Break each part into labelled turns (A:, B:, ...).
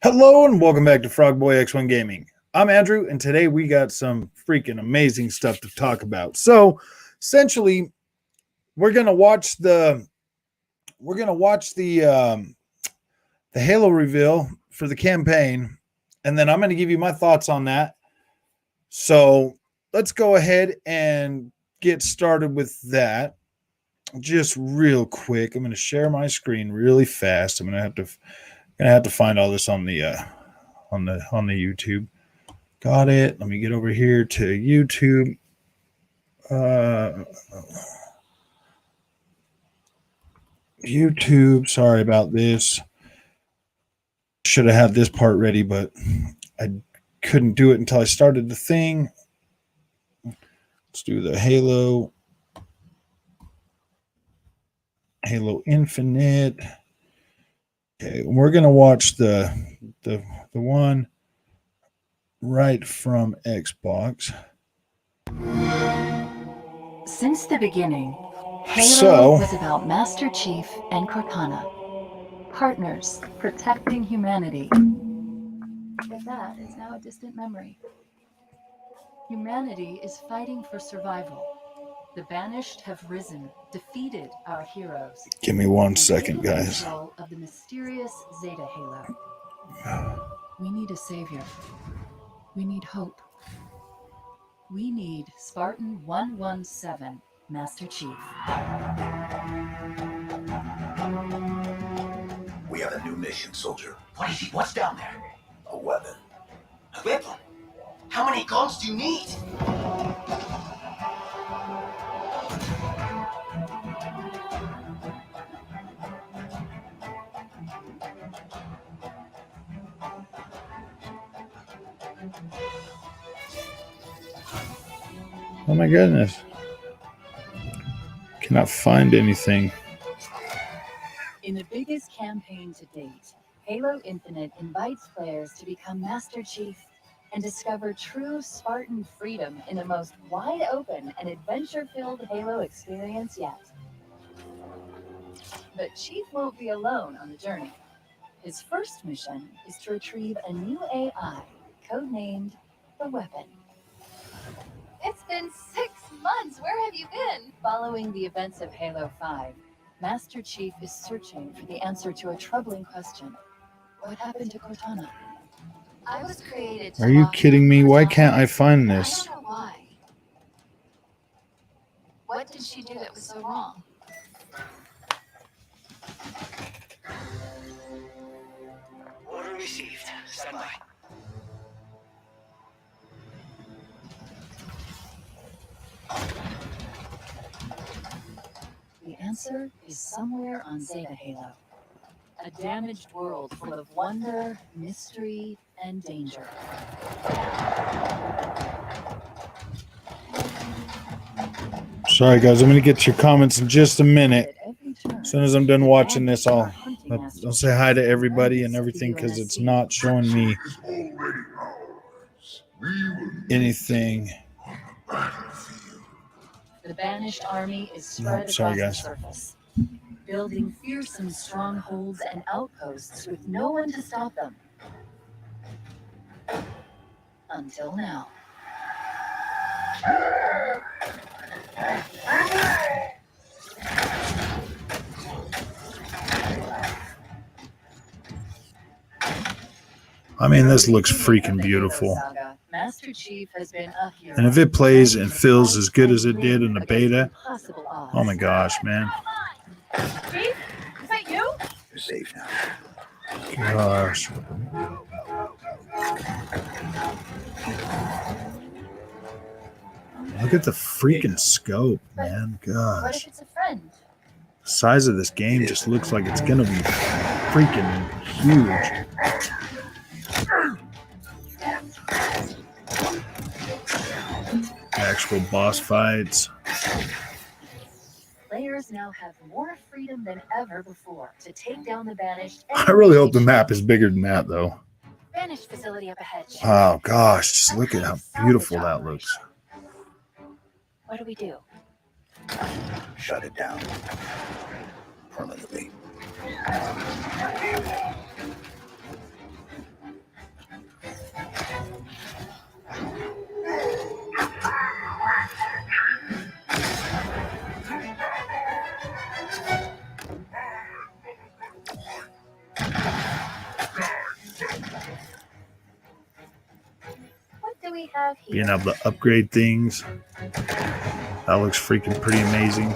A: Hello and welcome back to Frogboy X1 Gaming. I'm Andrew, and today we got some freaking amazing stuff to talk about. So, essentially, we're gonna watch the Halo reveal for the campaign, and then I'm gonna give you my thoughts on that. So, let's go ahead and get started with that. Just real quick, I'm gonna share my screen really fast. I'm gonna have to find all this on the YouTube. Got it. Let me get over here to YouTube. YouTube. Sorry about this. Should have had this part ready, but I couldn't do it until I started the thing. Let's do the Halo Infinite. Okay, we're gonna watch the one right from Xbox.
B: Since the beginning, Halo was about Master Chief and Cortana, partners protecting humanity. But that is now a distant memory. Humanity is fighting for survival. The Banished have risen, defeated our heroes.
A: Give me 1 second, guys.
B: Control of the mysterious Zeta Halo. We need a savior. We need hope. We need Spartan 117, Master Chief.
C: We have a new mission, soldier.
D: What is it? What's down there?
C: A weapon.
D: A weapon? How many guns do you need?
A: Oh my goodness. Cannot find anything.
B: In the biggest campaign to date, Halo Infinite invites players to become Master Chief and discover true Spartan freedom in the most wide-open and adventure-filled Halo experience yet. But Chief won't be alone on the journey. His first mission is to retrieve a new AI, codenamed the Weapon.
E: It's been 6 months. Where have you been?
B: Following the events of Halo 5, Master Chief is searching for the answer to a troubling question. What happened to Cortana?
E: I was created to
A: Are you
E: lock
A: kidding me? Why
E: Cortana.
A: can't I find
E: I
A: this?
E: don't know why. What did she do that was so wrong?
D: Order received. Stand by.
B: The answer is somewhere on Zeta Halo. A damaged world full of wonder, mystery, and danger.
A: Sorry, guys. I'm going to get to your comments in just a minute. As soon as I'm done watching this, I'll say hi to everybody and everything because it's not showing me anything.
B: The Banished army is spread across the surface, building fearsome strongholds and outposts with no one to stop them. Until now.
A: I mean, this looks freaking beautiful.
B: Master Chief has been a hero.
A: And if it plays and feels as good as it did in the beta, oh my gosh, man.
E: Chief? Is that you?
C: You're safe now.
A: Gosh. Look at the freaking scope, man.
E: What
A: Gosh.
E: if it's a friend?
A: The size of this game just looks like it's going to be freaking huge. Actual boss fights.
B: Players now have more freedom than ever before to take down the Banished.
A: I really hope the map is bigger than that, though.
E: Banished facility up ahead.
A: Oh, gosh. Just look at how beautiful that looks.
B: What do we do?
C: Shut it down. Permanently.
B: What do we have here?
A: Being able to upgrade things. That looks freaking pretty amazing.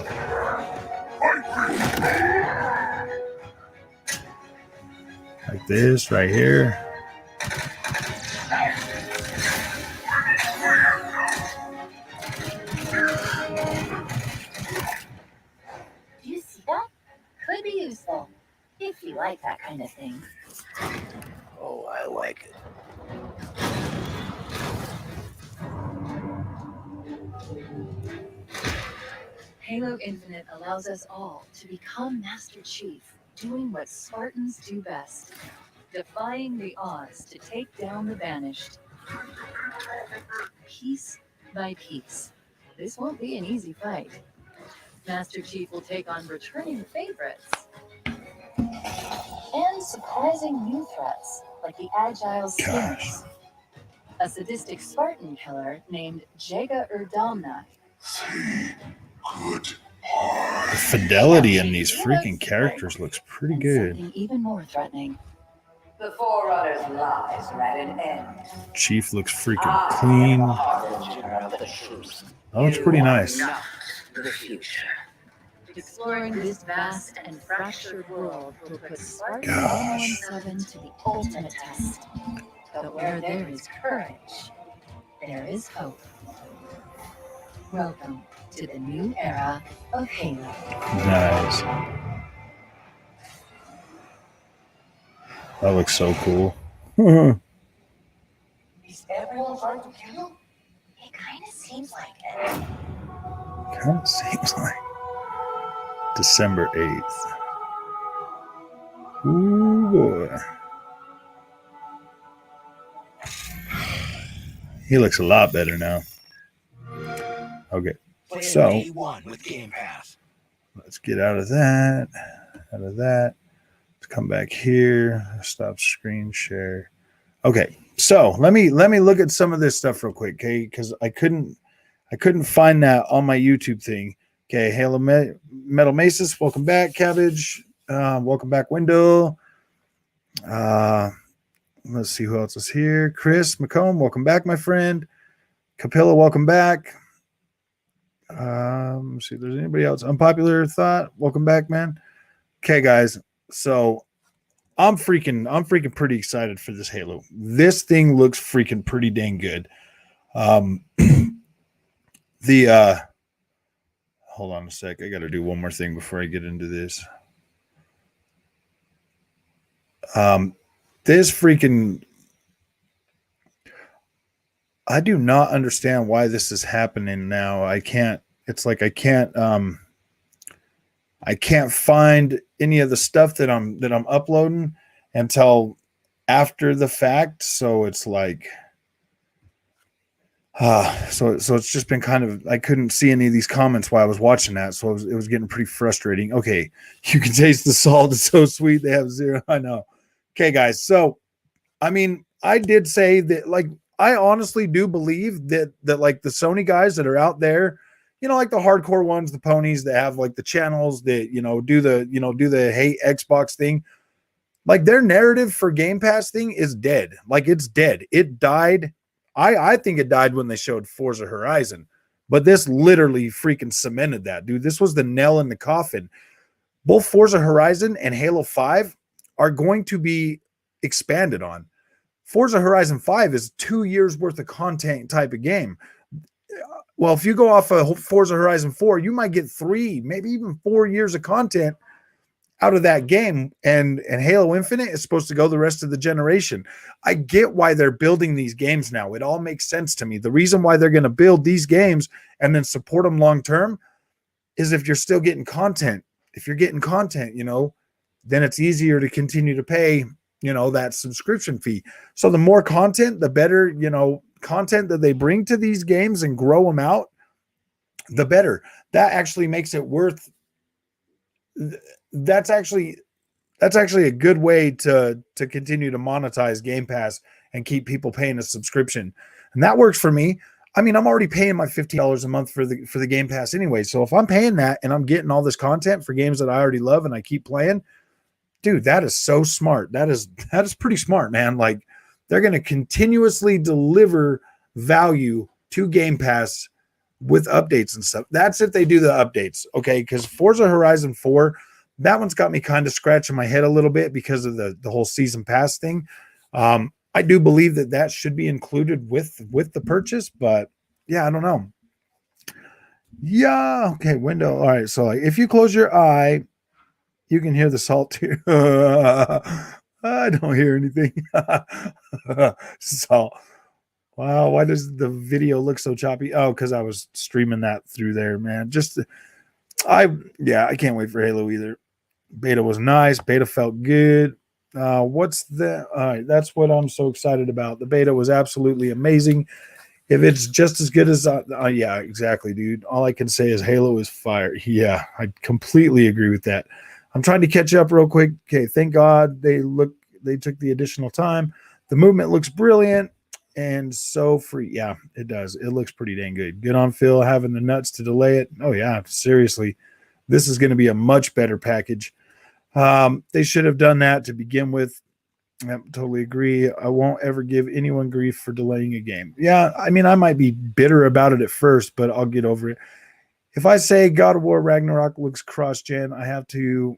A: Like this right here.
B: Do you see that? Could be useful. If you like that kind of thing.
C: Oh, I like it.
B: Halo Infinite allows us all to become Master Chief, doing what Spartans do best, defying the odds to take down the Banished. Piece by piece. This won't be an easy fight. Master Chief will take on returning favorites and surprising new threats like the Agile Skinners, a sadistic Spartan killer named Jaga Urdamna.
C: Good.
A: The fidelity in these freaking characters looks pretty
B: And
A: good.
B: something even more threatening.
F: The Forerunner's lies are at an end.
A: Chief looks freaking
F: I am
A: clean.
F: the harbinger of the truth.
A: That looks pretty
F: You are
A: nice.
F: not the future.
B: Exploring this vast and fractured world will put Spartan
A: Gosh.
B: 117 to the ultimate test. But where there is courage, there is hope. Welcome to the new era of Halo.
A: Nice. That looks so cool.
D: Is everyone trying to kill you?
B: It kind of seems like it.
A: Kind of seems like December 8th. Ooh, boy. He looks a lot better now. Okay,
D: Play
A: so
D: day one with Game Pass.
A: let's get out of that. Let's come back here. Stop screen share. Okay, so let me look at some of this stuff real quick, okay? Because I couldn't find that on my YouTube thing. Okay, Halo Metal Maces, welcome back, Cabbage. Welcome back, Wendell. Let's see who else is here. Chris McComb, welcome back, my friend. Capilla, welcome back. Let's see if there's anybody else. Unpopular Thought, welcome back, man. Okay, guys. So I'm freaking pretty excited for this Halo. This thing looks freaking pretty dang good. Hold on a sec. I got to do one more thing before I get into this. This freaking, I do not understand why this is happening now. I can't find any of the stuff that I'm uploading until after the fact. So it's like, so it's just been kind of, I couldn't see any of these comments while I was watching that. So it was getting pretty frustrating. Okay. You can taste the salt. It's so sweet. They have zero. I know. Okay, guys. So, I mean, I did say that, like, I honestly do believe that like the Sony guys that are out there, you know, like the hardcore ones, the ponies that have like the channels that, do the hate Xbox thing, like their narrative for Game Pass thing is dead. Like it's dead. It died. I think it died when they showed Forza Horizon, but this literally freaking cemented that, dude. This was the nail in the coffin. Both Forza Horizon and Halo 5 are going to be expanded on. Forza Horizon 5 is 2 years worth of content type of game. Well, if you go off of Forza Horizon 4, you might get 3, maybe even 4 years of content out of that game. And Halo Infinite is supposed to go the rest of the generation. I get why they're building these games now. It all makes sense to me. The reason why they're going to build these games and then support them long term is if you're still getting content. If you're getting content, then it's easier to continue to pay, that subscription fee. So the more content, the better, content that they bring to these games and grow them out, the better. That actually makes it worth. That's actually a good way to continue to monetize Game Pass and keep people paying a subscription, and that works for me. I mean, I'm already paying my $15 a month for the Game Pass anyway. So if I'm paying that and I'm getting all this content for games that I already love and I keep playing, dude, that is so smart. That is pretty smart, man. Like, they're going to continuously deliver value to Game Pass with updates and stuff. That's if they do the updates, okay? Because Forza Horizon 4, that one's got me kind of scratching my head a little bit because of the whole season pass thing. I do believe that should be included with the purchase, but yeah, I don't know. Yeah, okay, window. All right, so like if you close your eye, you can hear the salt too. I don't hear anything. Salt. Wow, why does the video look so choppy? Oh, because I was streaming that through there, man. I can't wait for Halo either. Beta was nice. Beta felt good. What's the? All right, that's what I'm so excited about. The beta was absolutely amazing. If it's just as good as, yeah, exactly, dude. All I can say is Halo is fire. Yeah, I completely agree with that. I'm trying to catch up real quick. Okay, thank God they took the additional time. The movement looks brilliant and so free. Yeah, it does. It looks pretty dang good. Good on Phil having the nuts to delay it. Oh yeah, seriously, this is going to be a much better package. They should have done that to begin with. I totally agree. I won't ever give anyone grief for delaying a game. Yeah, I mean, I might be bitter about it at first, but I'll get over it. If I say God of War Ragnarok looks cross-gen, I have to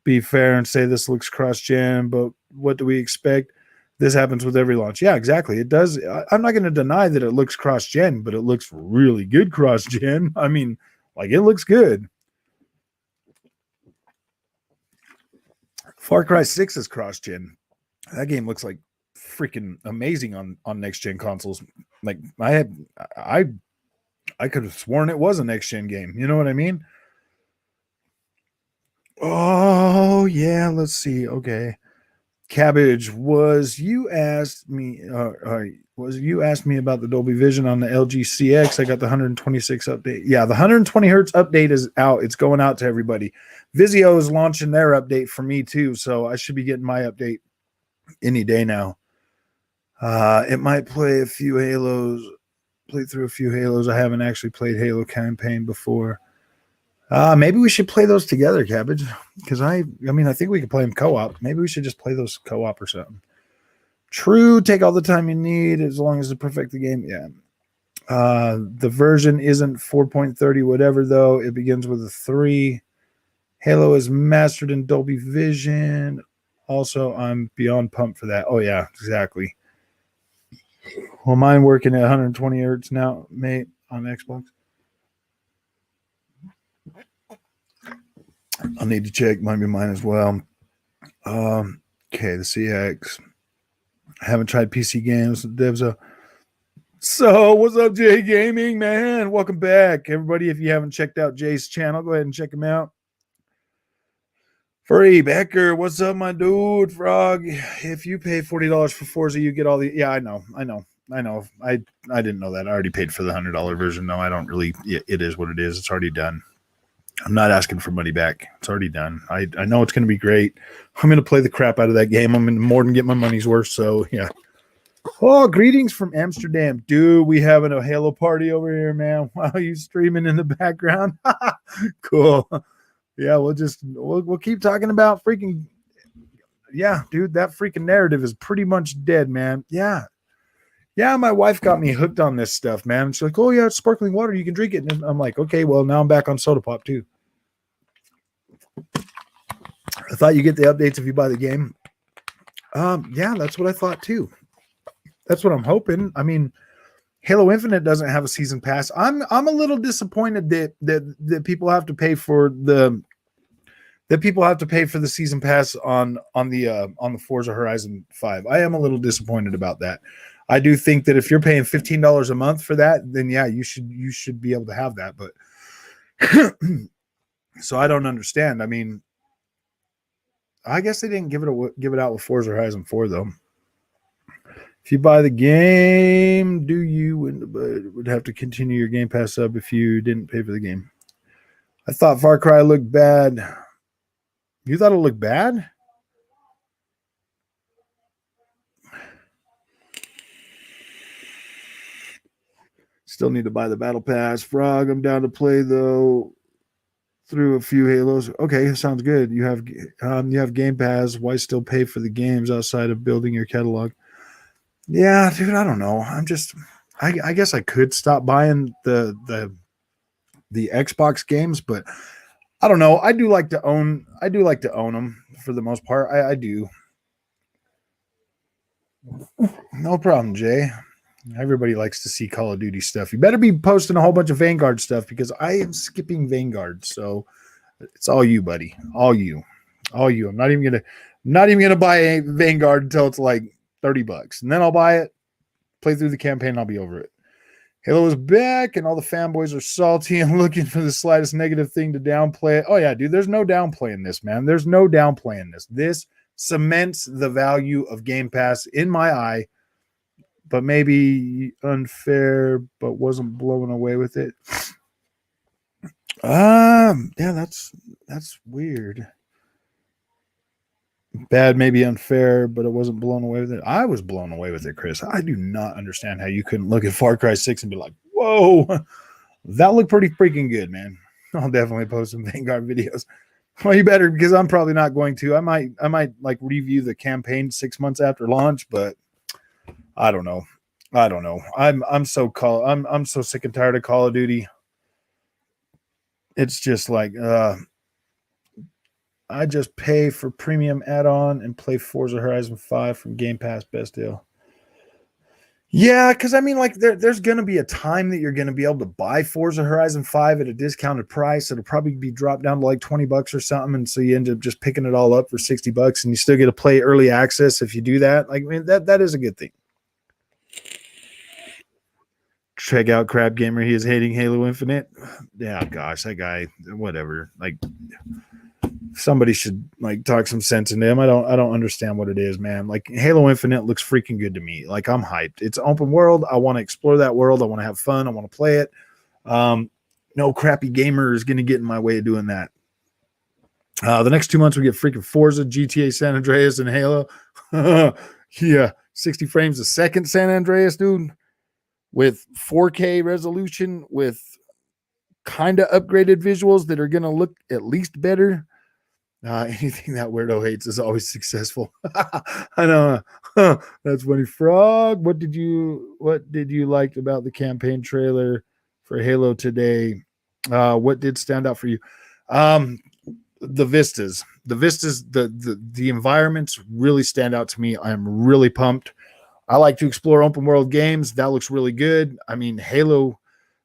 A: be fair and say this looks cross-gen, but what do we expect? This happens with every launch. Yeah, exactly. It does. I'm not going to deny that it looks cross-gen, but it looks really good cross-gen. I mean, like, it looks good. Far Cry 6 is cross-gen. That game looks like freaking amazing on next-gen consoles. Like, I could have sworn it was a next-gen game. You know what I mean? Oh, yeah. Let's see. Okay. Cabbage, was you asked me about the Dolby Vision on the LG CX? I got the 126 update. Yeah, the 120 hertz update is out. It's going out to everybody. Vizio is launching their update for me too, so I should be getting my update any day now. It might play through a few Halos. I haven't actually played Halo campaign before. Maybe we should play those together, Cabbage, because I think we could play them co-op. Maybe we should just play those co-op or something. True, take all the time you need as long as to perfect the game. Yeah. The version isn't 4.30 whatever, though. It begins with a 3. Halo is mastered in Dolby Vision. Also, I'm beyond pumped for that. Oh, yeah, exactly. Well, mine working at 120 hertz now, mate, on Xbox. I'll need to check. Might be mine as well. Okay, the CX. I haven't tried PC games. Devs. So, what's up, Jay Gaming, man? Welcome back, everybody. If you haven't checked out Jay's channel, go ahead and check him out. Free Becker, what's up, my dude? Frog, if you pay $40 for Forza, you get all the. Yeah, I know. I didn't know that. I already paid for the $100 version. No, I don't really. It is what it is. It's already done. I'm not asking for money back. It's already done. I know it's going to be great. I'm going to play the crap out of that game. I'm going to more than get my money's worth. So, yeah. Oh, greetings from Amsterdam. Dude, we having a Halo party over here, man. Wow, you streaming in the background. Cool. Yeah, we'll keep talking about freaking. Yeah, dude, that freaking narrative is pretty much dead, man. Yeah. Yeah, my wife got me hooked on this stuff, man. She's like, oh, yeah, it's sparkling water. You can drink it. And I'm like, okay, well, now I'm back on soda pop, too. I thought you get the updates if you buy the game. Yeah, that's what I thought, too. That's what I'm hoping. I mean, Halo Infinite doesn't have a season pass. I'm a little disappointed that people have to pay for the season pass on the Forza Horizon 5. I am a little disappointed about that. I do think that if you're paying $15 a month for that, then yeah, you should be able to have that. But so I don't understand. I mean, I guess they didn't give it out with Forza Horizon 4 though. If you buy the game, do you would have to continue your Game Pass sub if you didn't pay for the game? I thought Far Cry looked bad. You thought it looked bad? Still need to buy the Battle Pass. Frog, I'm down to play though through a few Halos. Okay, sounds good. You have Game Pass. Why still pay for the games outside of building your catalog? Yeah, dude, I don't know. I guess I could stop buying the Xbox games, but I don't know. I do like to own them for the most part. I do. No problem, Jay. Everybody likes to see Call of Duty stuff. You better be posting a whole bunch of Vanguard stuff because I am skipping Vanguard. So it's all you, buddy. All you. I'm not even gonna buy a Vanguard until it's like $30. And then I'll buy it, play through the campaign, and I'll be over it. Halo is back, and all the fanboys are salty and looking for the slightest negative thing to downplay it. Oh, yeah, dude, there's no downplaying this, man. There's no downplaying this. This cements the value of Game Pass in my eye, but maybe unfair, but wasn't blown away with it. Yeah, that's weird. Bad, maybe unfair, but it wasn't blown away with it. I was blown away with it, Chris. I do not understand how you couldn't look at Far Cry 6 and be like, whoa, that looked pretty freaking good, man. I'll definitely post some Vanguard videos. Well, you better, because I'm probably not going to. I might like review the campaign 6 months after launch, but I don't know. I'm so sick and tired of Call of Duty. It's just like I just pay for premium add-on and play Forza Horizon 5 from Game Pass. Best deal. Yeah, because I mean, like, there's going to be a time that you're going to be able to buy Forza Horizon 5 at a discounted price. It'll probably be dropped down to like $20 or something, and so you end up just picking it all up for $60, and you still get to play early access if you do that. Like, I mean, that is a good thing. Check out Crab Gamer. He is hating Halo Infinite. Yeah, gosh, that guy, whatever. Like, somebody should like talk some sense into him. I don't understand what it is, man. Like, Halo Infinite looks freaking good to me. Like, I'm hyped. It's open world. I want to explore that world. I want to have fun. I want to play it. No crappy gamer is going to get in my way of doing that. The next 2 months we get freaking Forza, GTA San Andreas, and Halo. Yeah, 60 frames a second San Andreas, dude, with 4K resolution, with kind of upgraded visuals that are going to look at least better. Anything that weirdo hates is always successful. I know. That's funny. Frog, what did you like about the campaign trailer for Halo today? What did stand out for you? The vistas, the environments really stand out to me. I'm really pumped. I like to explore open world games. That looks really good. I mean, Halo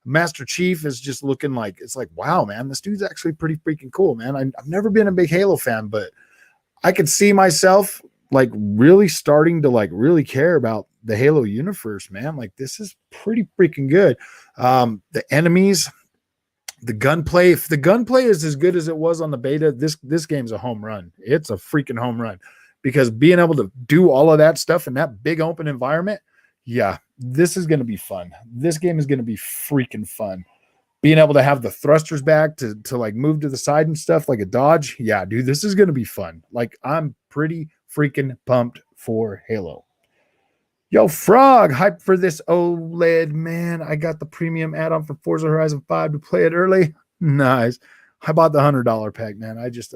A: Master Chief is just looking like, it's like, wow, man, this dude's actually pretty freaking cool, man. I've never been a big Halo fan, but I could see myself like really starting to like really care about the Halo universe, man. Like, this is pretty freaking good. The enemies, the gunplay, if the gunplay is as good as it was on the beta, this game's a home run. It's a freaking home run, because being able to do all of that stuff in that big open environment, yeah, this is going to be fun. This game is going to be freaking fun. Being able to have the thrusters back to like move to the side and stuff like a dodge. Yeah, dude, this is going to be fun. Like, I'm pretty freaking pumped for Halo. Yo, Frog, hype for this OLED, man. I got the premium add-on for Forza Horizon 5 to play it early. Nice. I bought the $100 pack, man. I just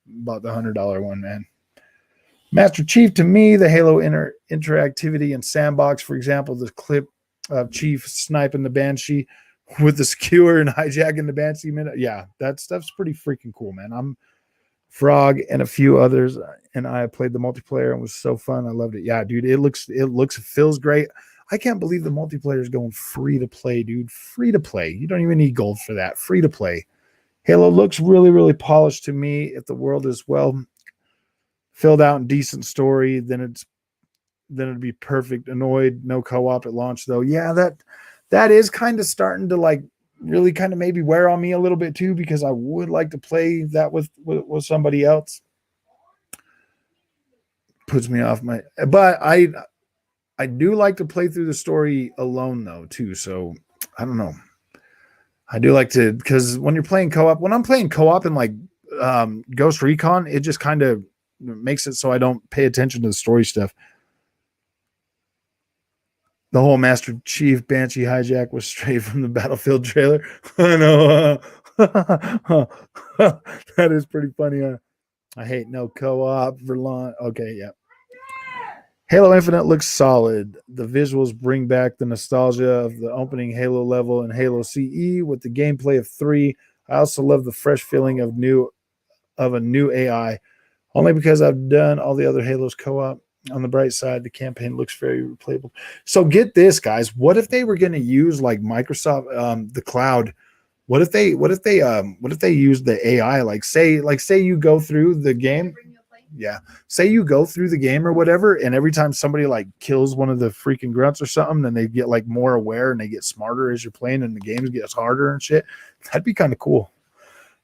A: bought the $100 one, man. Master Chief, to me, the Halo interactivity and sandbox, for example, the clip of Chief sniping the Banshee with the skewer and hijacking the Banshee. Yeah, that stuff's pretty freaking cool, man. I'm Frog and a few others, and I played the multiplayer and it was so fun. I loved it. Yeah, dude, it feels great. I can't believe the multiplayer is going free to play, dude. Free to play. You don't even need gold for that. Free to play. Halo looks really, really polished to me. If the world is well filled out and decent story, then it'd be perfect. Annoyed no co-op at launch though. Yeah, that is kind of starting to like really kind of maybe wear on me a little bit too, because I would like to play that with somebody else. Puts me off my, but I I do like to play through the story alone though too. So I don't know. I do like to, because when you're playing co-op, when I'm playing co-op in like Ghost Recon, it just kind of makes it so I don't pay attention to the story stuff. The whole Master Chief Banshee hijack was straight from the Battlefield trailer. I know. That is pretty funny. I hate no co-op for long. Okay, yeah. Halo Infinite looks solid. The visuals bring back the nostalgia of the opening Halo level and Halo CE with the gameplay of 3. I also love the fresh feeling of a new AI. Only because I've done all the other Halos co-op. On the bright side, the campaign looks very replayable. So get this, guys. What if they were going to use like Microsoft, the cloud? What if they use the AI? Like say you go through the game. Yeah. Say you go through the game or whatever, and every time somebody like kills one of the freaking grunts or something, then they get like more aware and they get smarter as you're playing and the game gets harder and shit. That'd be kind of cool.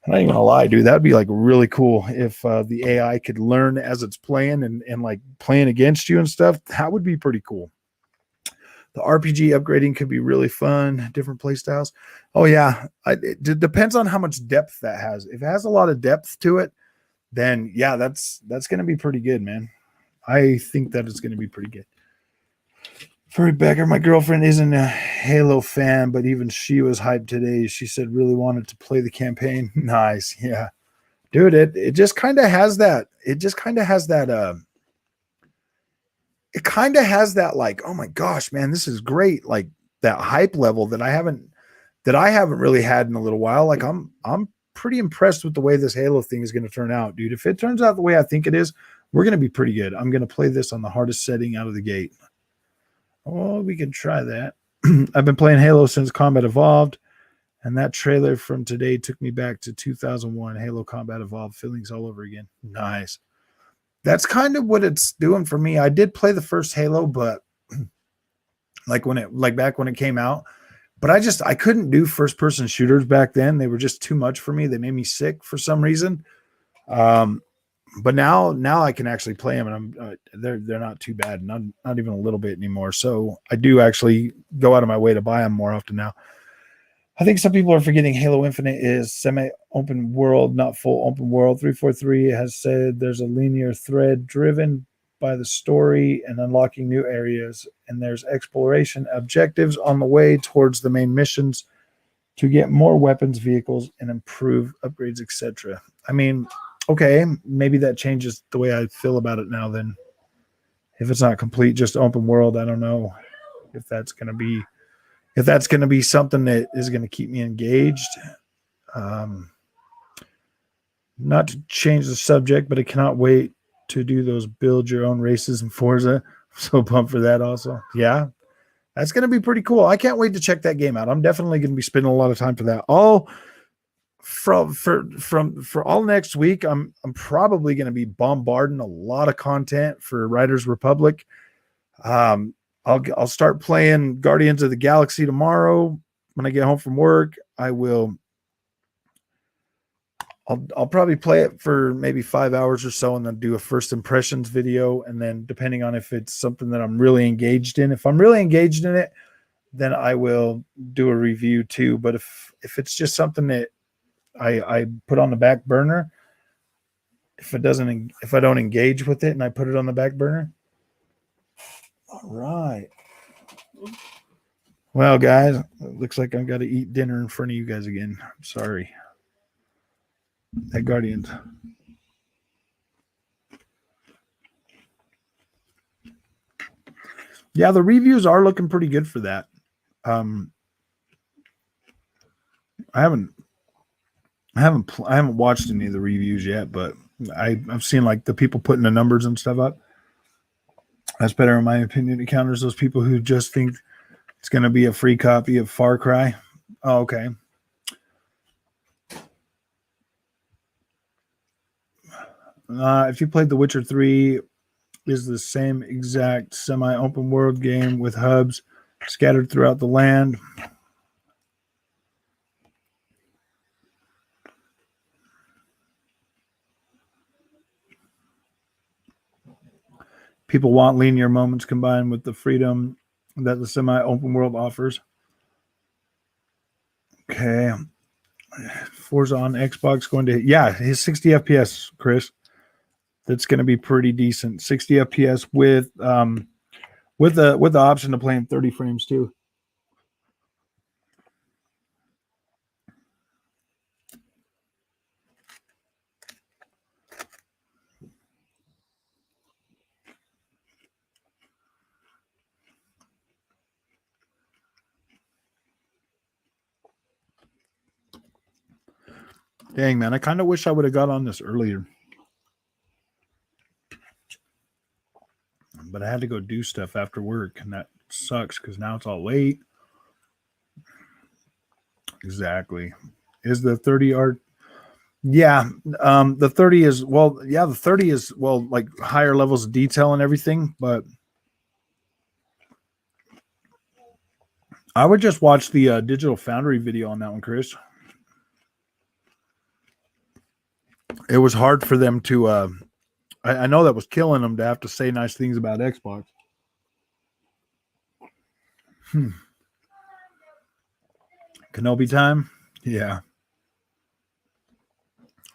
A: I'm not even gonna lie, dude. That'd be like really cool if the AI could learn as it's playing and like playing against you and stuff. That would be pretty cool. The RPG upgrading could be really fun. Different play styles. Oh yeah, it depends on how much depth that has. If it has a lot of depth to it, then yeah, that's gonna be pretty good, man. I think that is gonna be pretty good. Furry Becker, my girlfriend isn't a Halo fan, but even she was hyped today. She said really wanted to play the campaign. Nice, yeah, dude. It just kind of has that. It just kind of has that. It kind of has that like, oh my gosh, man, this is great. Like that hype level that I haven't really had in a little while. Like I'm pretty impressed with the way this Halo thing is going to turn out, dude. If it turns out the way I think it is, we're going to be pretty good. I'm going to play this on the hardest setting out of the gate. Oh, we can try that. I've been playing Halo since Combat Evolved, and that trailer from today took me back to 2001. Halo Combat Evolved feelings all over again. Nice. That's kind of what it's doing for me. I did play the first Halo, but like back when it came out, but I couldn't do first person shooters back then. They were just too much for me. They made me sick for some reason. But now I can actually play them, and they're not too bad, not even a little bit anymore. So I do actually go out of my way to buy them more often now. I think some people are forgetting Halo Infinite is semi-open world, not full open world. 343 has said there's a linear thread driven by the story and unlocking new areas, and there's exploration objectives on the way towards the main missions to get more weapons, vehicles, and improve upgrades, etc. I mean, okay, maybe that changes the way I feel about it now then. If it's not complete, just open world, I don't know if that's going to be something that is going to keep me engaged. Not to change the subject, but I cannot wait to do those build your own races in Forza. I'm so pumped for that also. Yeah, that's going to be pretty cool. I can't wait to check that game out. I'm definitely going to be spending a lot of time for that. All for all next week, I'm probably going to be bombarding a lot of content for Riders Republic. I'll start playing Guardians of the Galaxy tomorrow when I get home from work. I'll probably play it for maybe 5 hours or so and then do a first impressions video. And then depending on if it's something that I'm really engaged in, if I'm really engaged in it, then I will do a review too. But if it's just something that I put on the back burner, if I don't engage with it and I put it on the back burner. All right. Well, guys, it looks like I've got to eat dinner in front of you guys again. I'm sorry. That Guardians. Yeah, the reviews are looking pretty good for that. I haven't watched any of the reviews yet, but I've seen like the people putting the numbers and stuff up. That's better in my opinion. It counters those people who just think it's going to be a free copy of Far Cry. Oh, okay. If you played The Witcher 3, is the same exact semi-open world game with hubs scattered throughout the land. People want linear moments combined with the freedom that the semi-open world offers. Okay. Forza on Xbox going to, yeah, his 60 FPS, Chris. That's going to be pretty decent. 60 FPS with the option to play in 30 frames too. Dang, man, I kind of wish I would have got on this earlier. But I had to go do stuff after work, and that sucks because now it's all late. Exactly. Is the 30 art? Yeah. The 30 is, well, yeah, the 30 is, well, like higher levels of detail and everything, but I would just watch the Digital Foundry video on that one, Chris. It was hard for them to, I know that was killing them to have to say nice things about Xbox. Kenobi time? Yeah.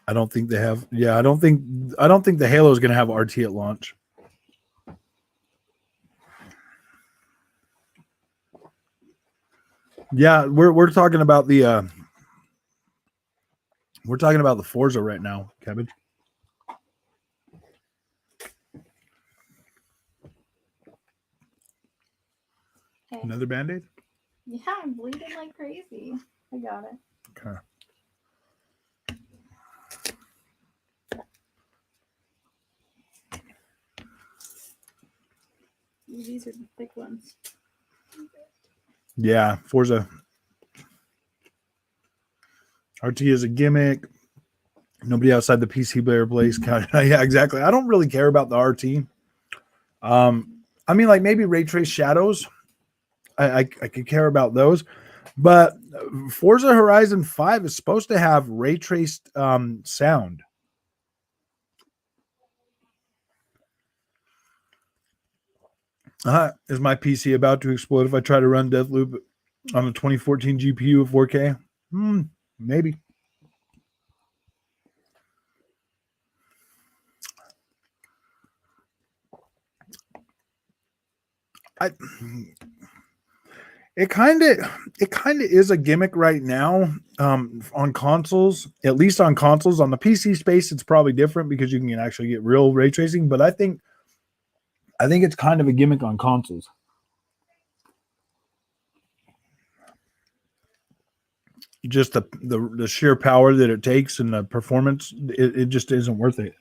A: I don't think they have. Yeah, I don't think the Halo is going to have RT at launch. Yeah, we're talking about the Forza right now, Cabbage.
G: Okay.
A: Another Band-Aid?
G: Yeah, I'm bleeding like crazy. I got it.
A: Okay.
G: These are the thick ones.
A: Yeah, Forza. RT is a gimmick. Nobody outside the PC player plays. Yeah, exactly. I don't really care about the RT. I mean, like maybe ray trace shadows. I could care about those, but Forza Horizon 5 is supposed to have ray traced sound. Is my PC about to explode if I try to run Deathloop on a 2014 GPU of 4K? Maybe. It kind of is a gimmick right now on consoles. At least on consoles. On the PC space, it's probably different because you can actually get real ray tracing. But I think it's kind of a gimmick on consoles. Just the sheer power that it takes and the performance, it just isn't worth it.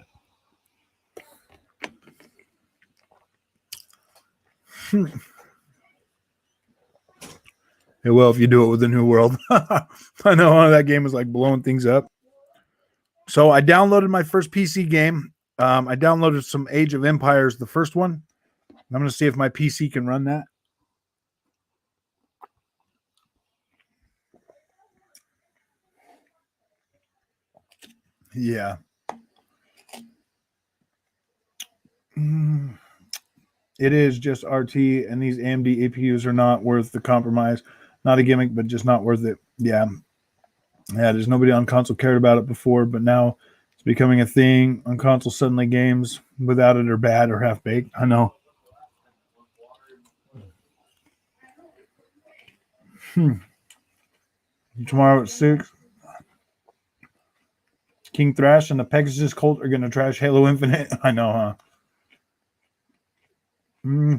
A: It will if you do it with the New World. I know that game is like blowing things up. So I downloaded my first PC game. I downloaded some Age of Empires, the first one. I'm going to see if my PC can run that. Yeah. It is just RT, and these AMD APUs are not worth the compromise. Not a gimmick, but just not worth it. Yeah. Yeah, there's nobody on console cared about it before, but now it's becoming a thing. On console, suddenly games without it are bad or half-baked. I know. Tomorrow at 6. King Thrash and the Pegasus Cult are going to trash Halo Infinite. I know, huh?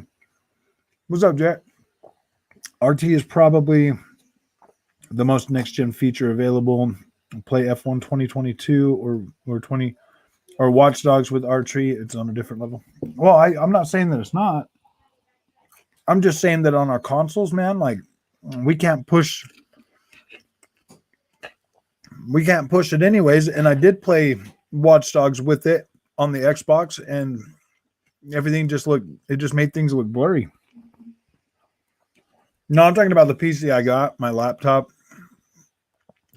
A: What's up, Jack? RT is probably the most next-gen feature available. Play F1 2022 or 20 or Watch Dogs with RT. It's on a different level. Well, I'm not saying that it's not. I'm just saying that on our consoles, man, like we can't push it anyways. And I did play Watch Dogs with it on the Xbox, and everything just made things look blurry. No, I'm talking about the PC I got, my laptop.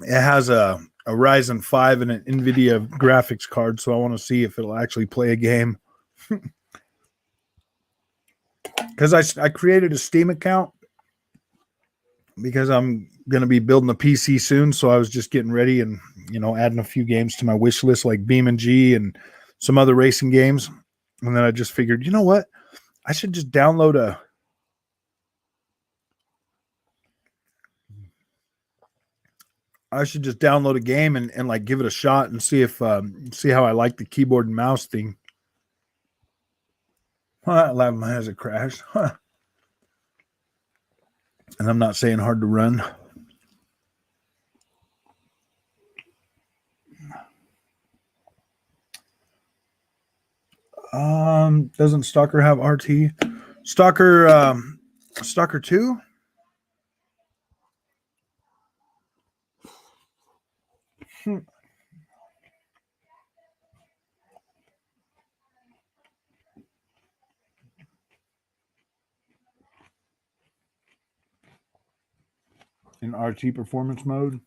A: It has a Ryzen 5 and an NVIDIA graphics card, so I want to see if it'll actually play a game. because I created a Steam account because I'm going to be building a PC soon. So I was just getting ready and, adding a few games to my wish list like Beam and G and some other racing games. And then I just figured, you know what? I should just download a game and like give it a shot and see if see how I like the keyboard and mouse thing. That has it crashed. And I'm not saying hard to run. Doesn't Stalker have RT? Stalker 2? In RT performance mode.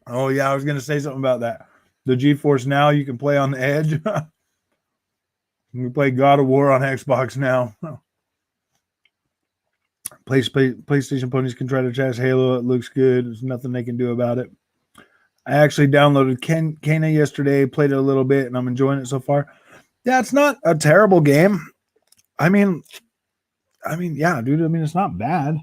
A: Oh yeah, I was gonna say something about that. The GeForce Now you can play on the Edge. We play God of War on Xbox now. PlayStation ponies can try to trash Halo. It looks good. There's nothing they can do about it. I actually downloaded Kena yesterday, played it a little bit, and I'm enjoying it so far. Yeah, it's not a terrible game. I mean, yeah, dude. I mean, it's not bad.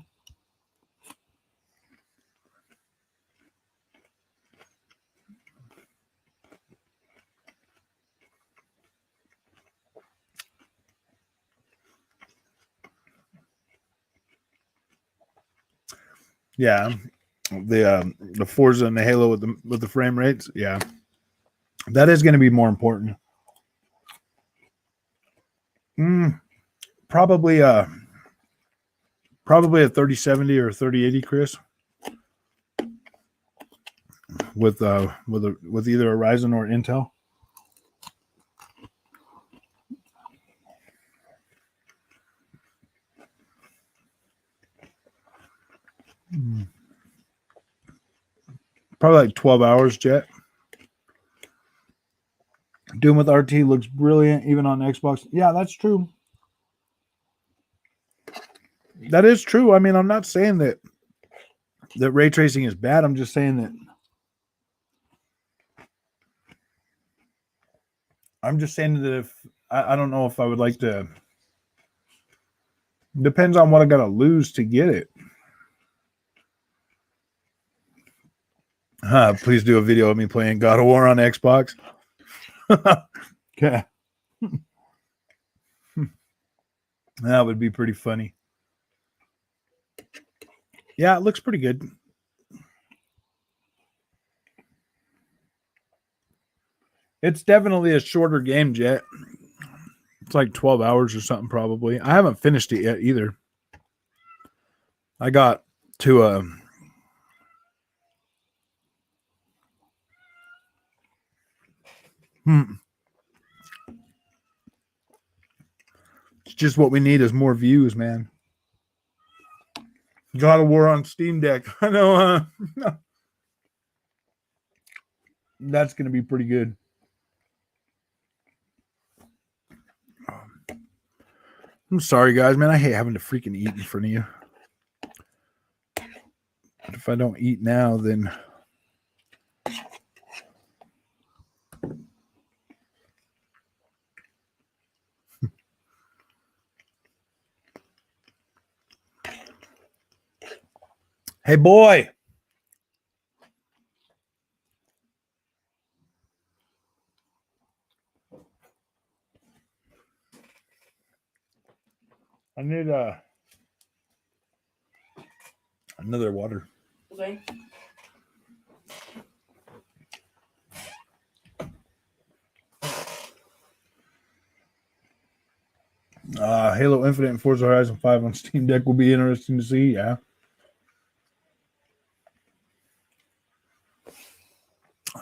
A: Yeah, the Forza and the Halo with the frame rates. Yeah, that is going to be more important. Probably a 3070 or 3080, Chris, with either a Ryzen or Intel. Probably like 12 hours, Jet. Doom with RT looks brilliant, even on Xbox. Yeah, that's true. That is true. I mean, I'm not saying that ray tracing is bad. I'm just saying that if I don't know if I would like to. Depends on what I got to lose to get it. Please do a video of me playing God of War on Xbox. Okay. That would be pretty funny. Yeah, it looks pretty good. It's definitely a shorter game, Jet. It's like 12 hours or something, probably. I haven't finished it yet either. I got to It's just what we need is more views, man. God of War on Steam Deck. I know. That's going to be pretty good. I'm sorry, guys, man. I hate having to freaking eat in front of you. But if I don't eat now, then... Hey, boy. I need another water.
H: Okay.
A: Halo Infinite and Forza Horizon 5 on Steam Deck will be interesting to see. Yeah.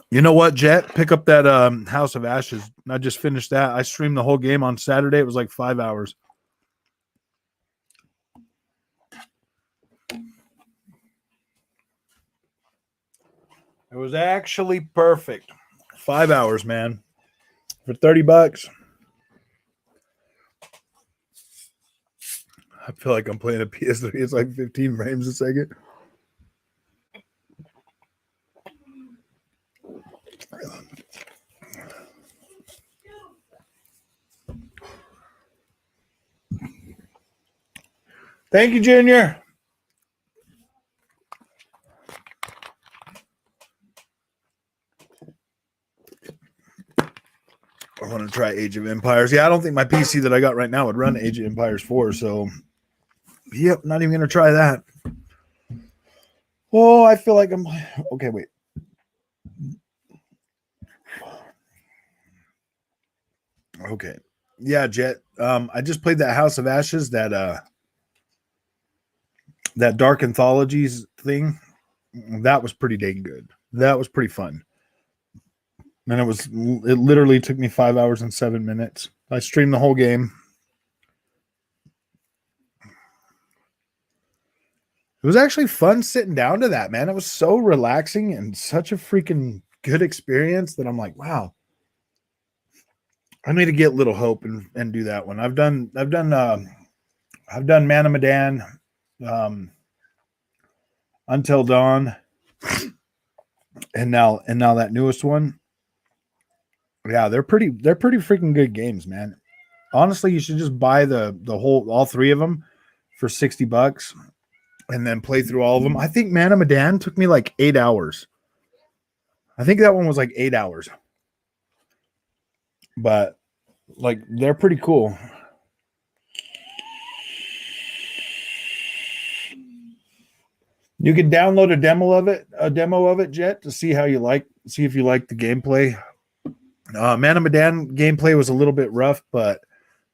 A: You know what, Jet? Pick up that House of Ashes. I just finished that. I streamed the whole game on Saturday. It was like 5 hours. It was actually perfect. 5 hours, man. For $30. I feel like I'm playing a PS3. It's like 15 frames a second. Thank you, Junior. I want to try Age of Empires. Yeah, I don't think my PC that I got right now would run Age of Empires 4. So, yep, not even going to try that. Oh, I feel like I'm... Okay, wait. Okay. Yeah, Jet. I just played that House of Ashes, that Dark Anthologies thing. That was pretty dang good. That was pretty fun. And it literally took me 5 hours and 7 minutes. I streamed the whole game. It was actually fun sitting down to that, man. It was so relaxing and such a freaking good experience that I'm like, wow. I need to get Little Hope and do that one. I've done Man of Medan, Until Dawn, and now that newest one. Yeah, they're pretty freaking good games, man. Honestly, you should just buy all three of them for $60 and then play through all of them. I think Man of Medan took me like 8 hours. I think that one was like 8 hours. But like they're pretty cool. You can download a demo of it, Jet, to see if you like the gameplay. Man of Medan gameplay was a little bit rough, but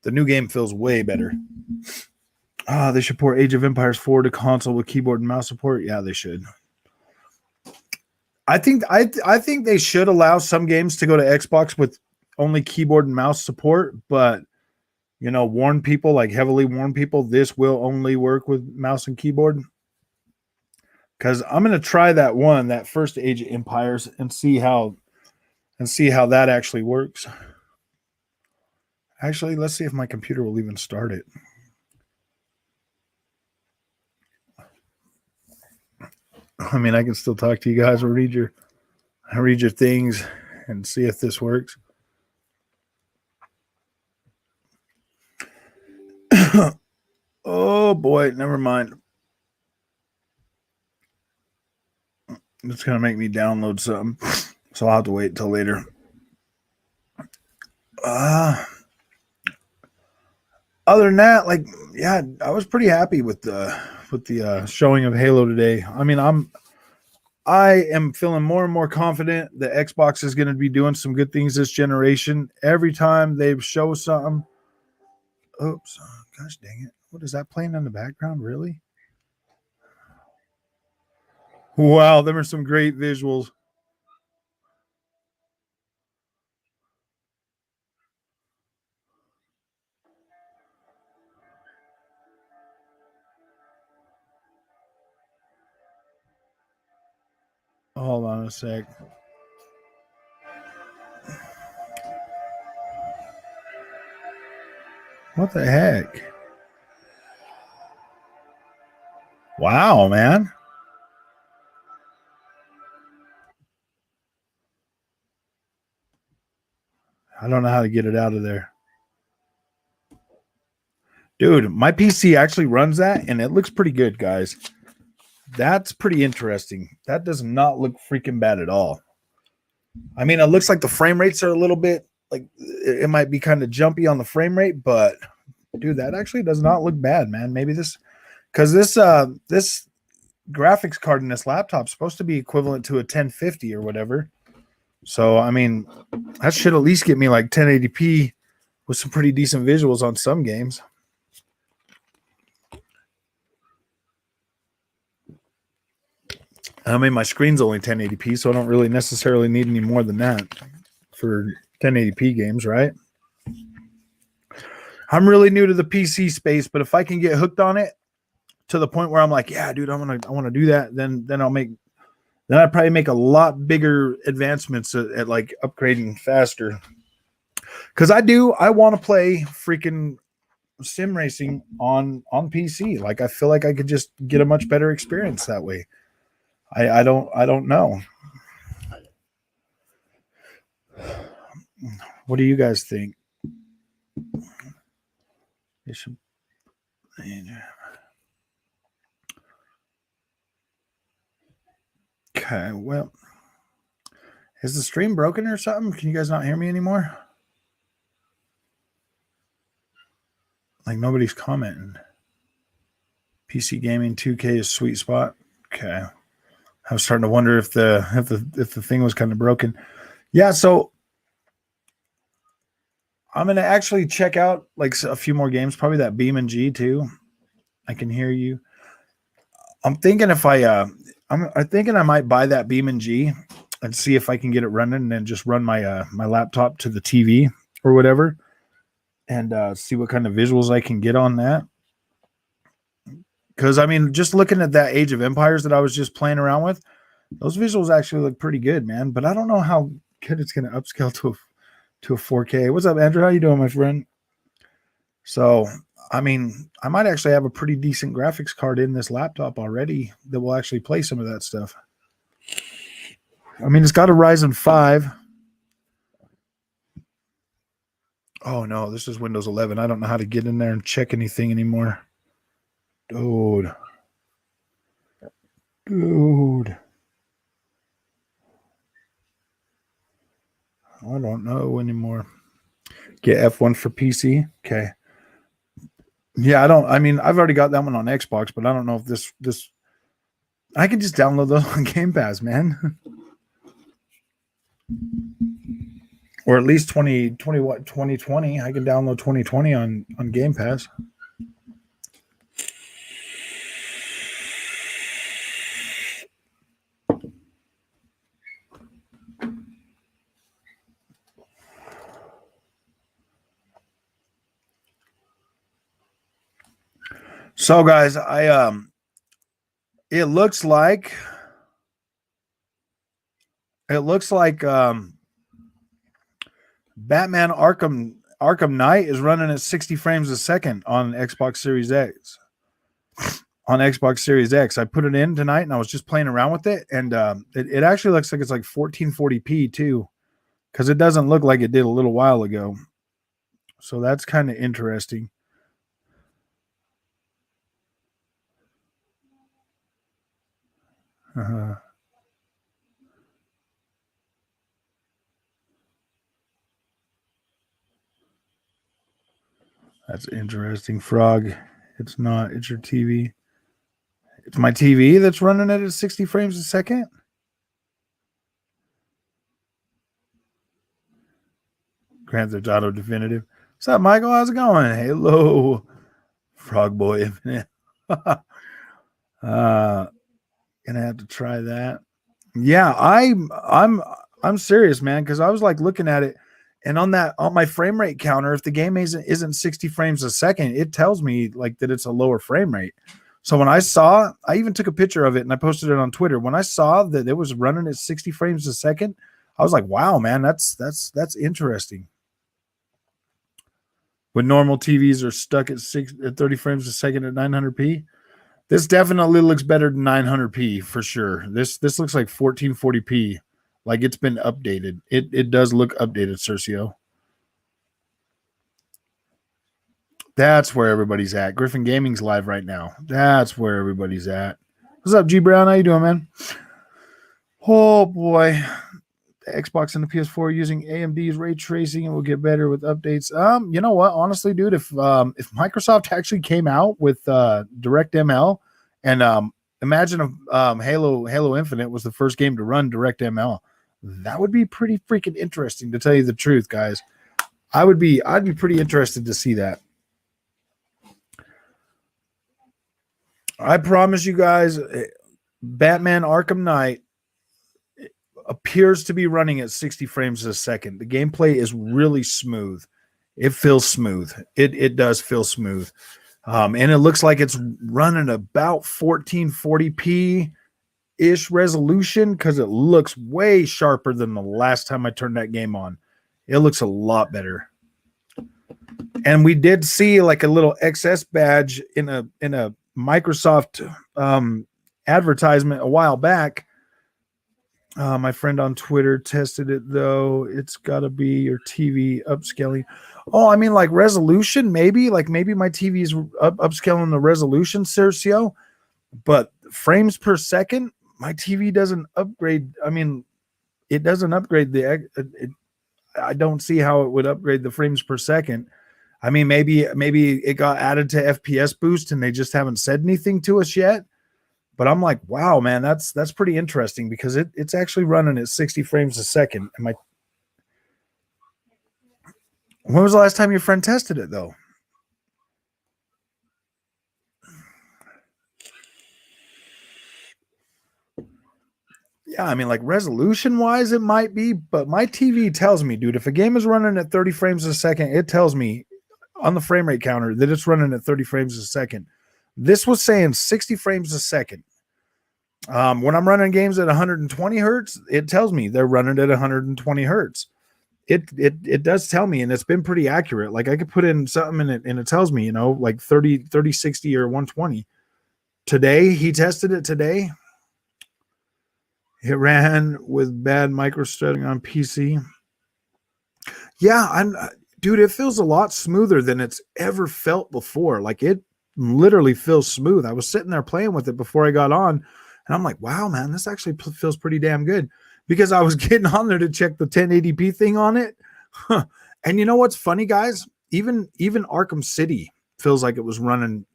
A: the new game feels way better. They should port Age of Empires 4 to console with keyboard and mouse support. Yeah, they should. I think they should allow some games to go to Xbox with only keyboard and mouse support, but heavily warn people this will only work with mouse and keyboard. Because I'm gonna try that first Age of Empires and see how that actually works. Actually, let's see if my computer will even start it. I mean, I can still talk to you guys or read your things and see if this works. Oh boy, never mind. It's gonna make me download something, so I'll have to wait until later. Other than that, I was pretty happy with the showing of Halo today. I mean, I am feeling more and more confident that Xbox is going to be doing some good things this generation. Every time they show something, oops, gosh dang it! What is that playing in the background? Really? Wow, there were some great visuals. Hold on a sec. What the heck? Wow, man. I don't know how to get it out of there. Dude, my PC actually runs that, and it looks pretty good, guys. That's pretty interesting. That does not look freaking bad at all. I mean, it looks like the frame rates are a little bit, like, it might be kind of jumpy on the frame rate, but, dude, that actually does not look bad, man. Maybe this graphics card in this laptop is supposed to be equivalent to a 1050 or whatever. So, I mean, that should at least get me like 1080p with some pretty decent visuals on some games. I mean, my screen's only 1080p, so I don't really necessarily need any more than that for 1080p games, right? I'm really new to the PC space, but if I can get hooked on it to the point where I'm like, yeah, dude, I want to do that, then I'd probably make a lot bigger advancements at like upgrading faster. Because I want to play freaking sim racing on PC. Like I feel like I could just get a much better experience that way. I don't know. What do you guys think? It should, okay, well, is the stream broken or something? Can you guys not hear me anymore? Like nobody's commenting. PC gaming 2K is sweet spot. Okay. I was starting to wonder if the thing was kind of broken. Yeah, so I'm gonna actually check out like a few more games, probably that Beam and G too. I can hear you. I'm thinking if I'm thinking I might buy that Beam and G and see if I can get it running and then just run my my laptop to the TV or whatever and see what kind of visuals I can get on that. Because I mean, just looking at that Age of Empires that I was just playing around with, those visuals actually look pretty good, man. But I don't know how good it's going to upscale to a 4K. What's up, Andrew? How you doing, my friend? So, I mean, I might actually have a pretty decent graphics card in this laptop already that will actually play some of that stuff. I mean, it's got a Ryzen 5. Oh, no, this is Windows 11. I don't know how to get in there and check anything anymore. Dude. I don't know anymore. Get F1 for PC. Okay. Yeah, I mean, I've already got that one on Xbox, but I don't know if this I can just download those on Game Pass, man. Or at least 2020. I can download 2020 on Game Pass. So guys, it looks like Batman Arkham Knight is running at 60 frames a second on Xbox Series X. On Xbox Series X, I put it in tonight and I was just playing around with it, and it actually looks like it's like 1440p too, because it doesn't look like it did a little while ago. So that's kind of interesting. That's interesting, Frog. It's not. It's your TV. It's my TV that's running it at 60 frames a second. Grand Theft Auto Definitive. What's up, Michael? How's it going? Hello, Frog Boy. Gonna have to try that. Yeah, I'm serious, man, because I was like looking at it, and on my frame rate counter, if the game isn't 60 frames a second, it tells me like that it's a lower frame rate. So when I even took a picture of it and I posted it on Twitter. When I saw that it was running at 60 frames a second, I was like, wow, man, that's interesting. When normal TVs are stuck at 30 frames a second at 900p, this definitely looks better than 900p for sure. This looks like 1440p, like it's been updated. It does look updated, Cercio. That's where everybody's at. Griffin Gaming's live right now. That's where everybody's at. What's up, G Brown? How you doing, man? Oh boy. The Xbox and the PS4 using AMD's ray tracing and will get better with updates. You know what? Honestly, dude, if Microsoft actually came out with DirectML, and imagine if Halo Infinite was the first game to run DirectML, that would be pretty freaking interesting, to tell you the truth, guys. I'd be pretty interested to see that. I promise you guys, Batman Arkham Knight appears to be running at 60 frames a second. The gameplay is really smooth. It feels smooth. It does feel smooth. And it looks like it's running about 1440p ish resolution, because it looks way sharper than the last time I turned that game on. It looks a lot better. And we did see like a little XS badge in a Microsoft advertisement a while back. My friend on Twitter tested it though. It's got to be your TV upscaling. Oh, I mean like resolution, maybe. Like maybe my TV is upscaling the resolution, Sergio. But frames per second, my TV doesn't upgrade. I mean, it doesn't upgrade I don't see how it would upgrade the frames per second. I mean, maybe it got added to FPS boost and they just haven't said anything to us yet. But I'm like, wow, man, that's pretty interesting because it's actually running at 60 frames a second. When was the last time your friend tested it though? Yeah, I mean, like resolution wise, it might be, but my TV tells me, dude, if a game is running at 30 frames a second, it tells me on the frame rate counter that it's running at 30 frames a second. This was saying 60 frames a second. When I'm running games at 120 hertz, it tells me they're running at 120 hertz. It does tell me, and it's been pretty accurate. Like I could put in something in it and it tells me, like 30, 60 or 120. Today, he tested it today. It ran with bad microthreading on PC. Yeah, dude, it feels a lot smoother than it's ever felt before. Like it literally feels smooth. I was sitting there playing with it before I got on, and I'm like, wow, man, this actually feels pretty damn good. Because I was getting on there to check the 1080p thing on it. And you know what's funny, guys? Even Arkham City feels like it was running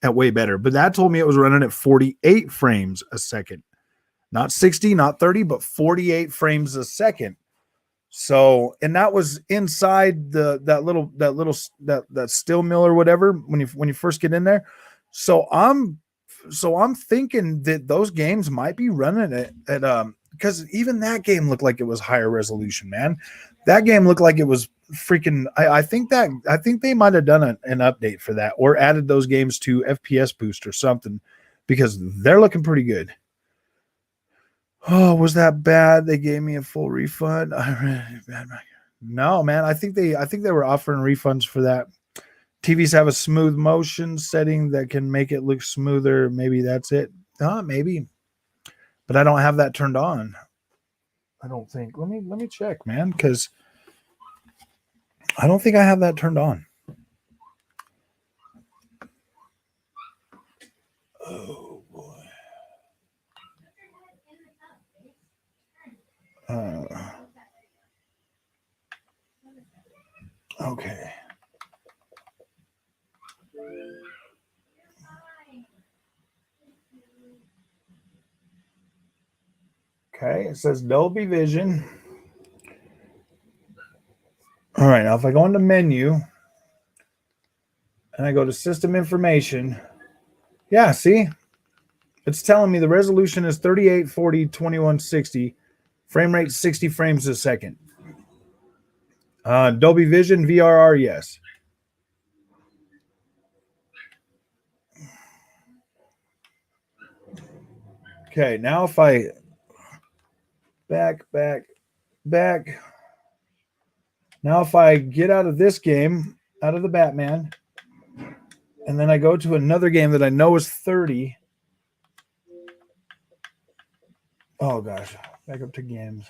A: at way better. But that told me it was running at 48 frames a second. Not 60, not 30, but 48 frames a second. So, and that was inside that still mill or whatever when you first get in there. So I'm thinking that those games might be running at because even that game looked like it was higher resolution, man. That game looked like it was freaking. I think they might have done an update for that or added those games to FPS boost or something because they're looking pretty good. Oh, was that bad? They gave me a full refund. No, man. I think they were offering refunds for that. TVs have a smooth motion setting that can make it look smoother. Maybe that's it. Maybe. But I don't have that turned on. I don't think. Let me check, man, because I don't think I have that turned on. Oh boy. Okay. Okay, it says Dolby Vision. All right, now if I go into menu and I go to system information, yeah, see? It's telling me the resolution is 3840 2160, frame rate 60 frames a second. Dolby Vision, VRR, yes. Okay, now if I back. Now if I get out of this game, out of the Batman, and then I go to another game that I know is 30. Oh gosh, back up to games.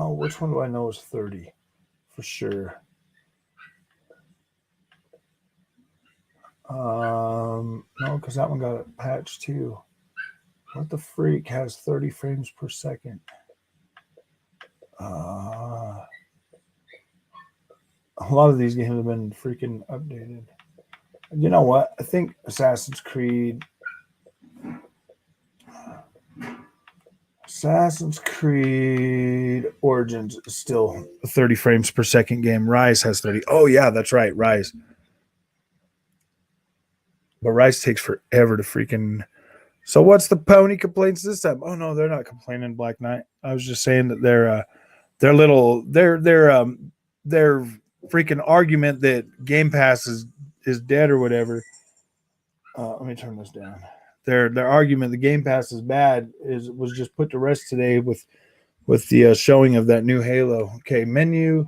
A: Which one do I know is 30 for sure? No, because that one got a patch too. What the freak has 30 frames per second? A lot of these games have been freaking updated. You know what? I think Assassin's Creed Origins is still a 30 frames per second game. Rise has 30. Oh, yeah, that's right. Rise. But Rise takes forever to freaking. So what's the pony complaints this time? Oh, no, they're not complaining, Black Knight. I was just saying that their freaking argument that Game Pass is is dead or whatever. Let me turn this down. Their argument the Game Pass is bad was just put to rest today with the showing of that new Halo. Okay, menu,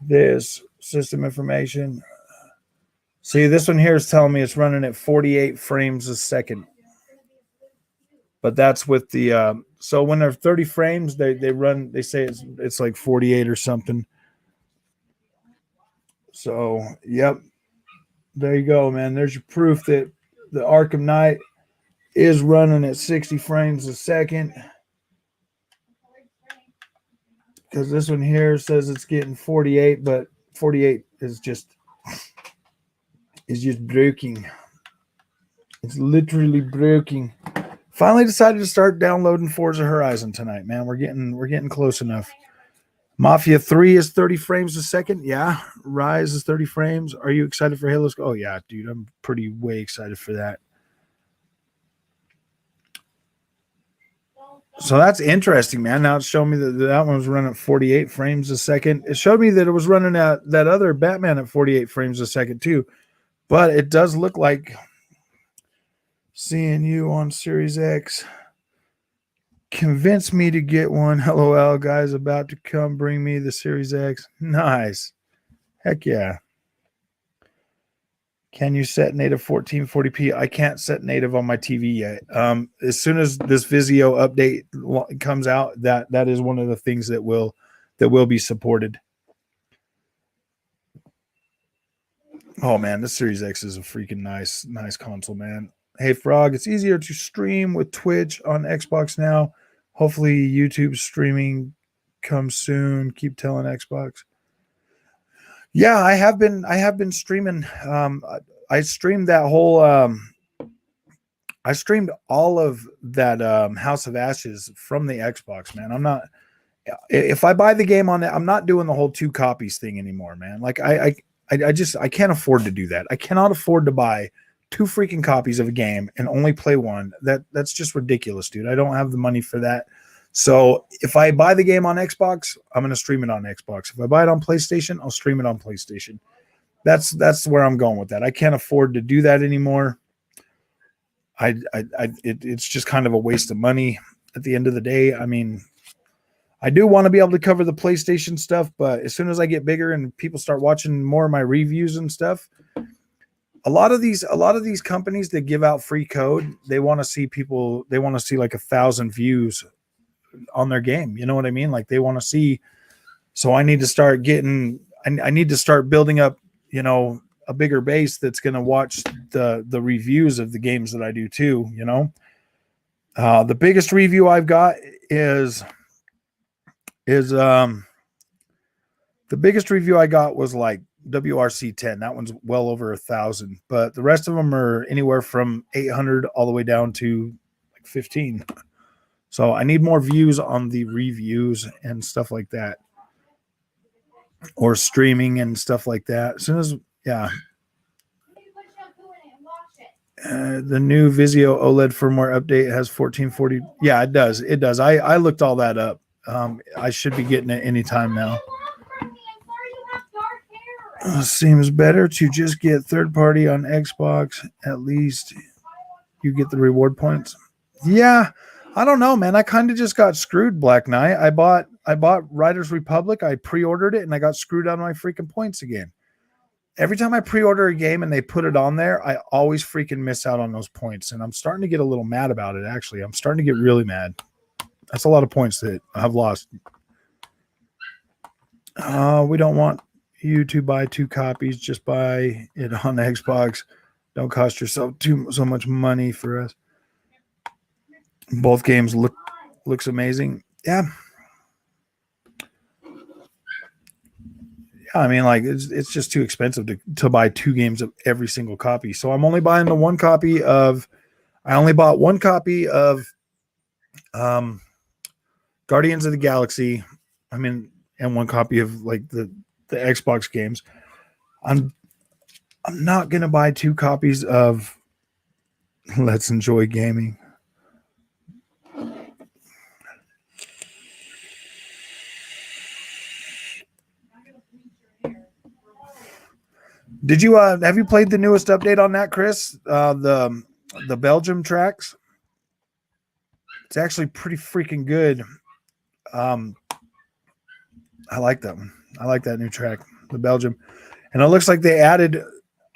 A: this system information. See, this one here is telling me it's running at 48 frames a second. But that's with the so when they're 30 frames, they say it's like 48 or something. So, yep. There you go, man. There's your proof that the Arkham Knight is running at 60 frames a second. Because this one here says it's getting 48, but 48 is just broken. It's literally broken. Finally decided to start downloading Forza Horizon tonight, man. We're getting close enough. Mafia 3 is 30 frames a second. Yeah. Rise is 30 frames. Are you excited for Halo's? Oh, yeah, dude. I'm pretty way excited for that. So that's interesting, man. Now it's showing me that one was running at 48 frames a second. It showed me that it was running at that other Batman at 48 frames a second too. But it does look like seeing you on Series X convinced me to get one. LOL, guys, about to come bring me the Series X. Nice. Heck yeah. Can you set native 1440p? I can't set native on my TV yet. As soon as this Vizio update comes out, that is one of the things that will be supported. Oh man, the Series X is a freaking nice console, man. Hey Frog, it's easier to stream with Twitch on Xbox now. Hopefully YouTube streaming comes soon. Keep telling Xbox. Yeah, I have been streaming. I streamed that whole I streamed all of that House of Ashes from the Xbox, man. I'm not if I buy the game on it, I'm not doing the whole 2 copies thing anymore, man. Like I can't afford to do that. I cannot afford to buy 2 freaking copies of a game and only play one. That's just ridiculous, dude. I don't have the money for that. So if I buy the game on Xbox, I'm going to stream it on Xbox. If I buy it on PlayStation, I'll stream it on PlayStation. That's where I'm going with that. I can't afford to do that anymore. It's just kind of a waste of money at the end of the day. I mean, I do want to be able to cover the PlayStation stuff, but as soon as I get bigger and people start watching more of my reviews and stuff, a lot of these companies that give out free code, they want to see like 1,000 views on their game. You know what I mean? Like they want to see. So I need to start I need to start building up, a bigger base that's going to watch the reviews of the games that I do too. The biggest review I've got is the biggest review I got was like WRC 10. That one's well over 1,000, but the rest of them are anywhere from 800 all the way down to like 15. So I need more views on the reviews and stuff like that, or streaming and stuff like that. As soon as, yeah. The new Vizio OLED firmware update has 1440. Yeah, it does. It does. I looked all that up. I should be getting it anytime now. Seems better to just get third party on Xbox. At least you get the reward points. Yeah, I don't know, man. I kind of just got screwed, Black Knight. I bought Riders Republic. I pre-ordered it and I got screwed on my freaking points again. Every time I pre-order a game and they put it on there, I always freaking miss out on those points. And I'm starting to get a little mad about it, actually. I'm starting to get really mad. That's a lot of points that I've lost. We don't want you to buy 2 copies. Just buy it on Xbox. Don't cost yourself so much money for us. Both games looks amazing. Yeah. I mean, like it's just too expensive to buy 2 games of every single copy. So I'm only buying the 1 copy of. I only bought 1 copy of Guardians of the Galaxy. I mean, and 1 copy of like the Xbox games. I'm not gonna buy 2 copies of Let's Enjoy Gaming. Did you have you played the newest update on that, Chris? The Belgium tracks. It's actually pretty freaking good. I like that one. I like that new track, the Belgium. And it looks like they added.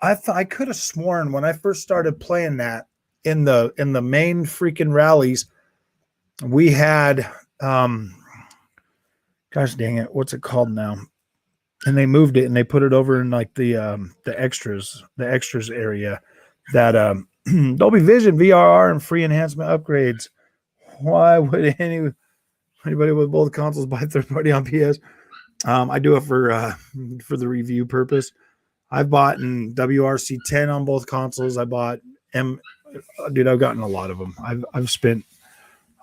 A: I could have sworn when I first started playing that in the main freaking rallies, we had gosh dang it, what's it called now? And they moved it and they put it over in like the extras area. That Dolby Vision, VRR, and free enhancement upgrades. Why would anybody with both consoles buy third party on PS? I do it for the review purpose. I've bought in WRC10 on both consoles. I bought dude, I've gotten a lot of them. I've spent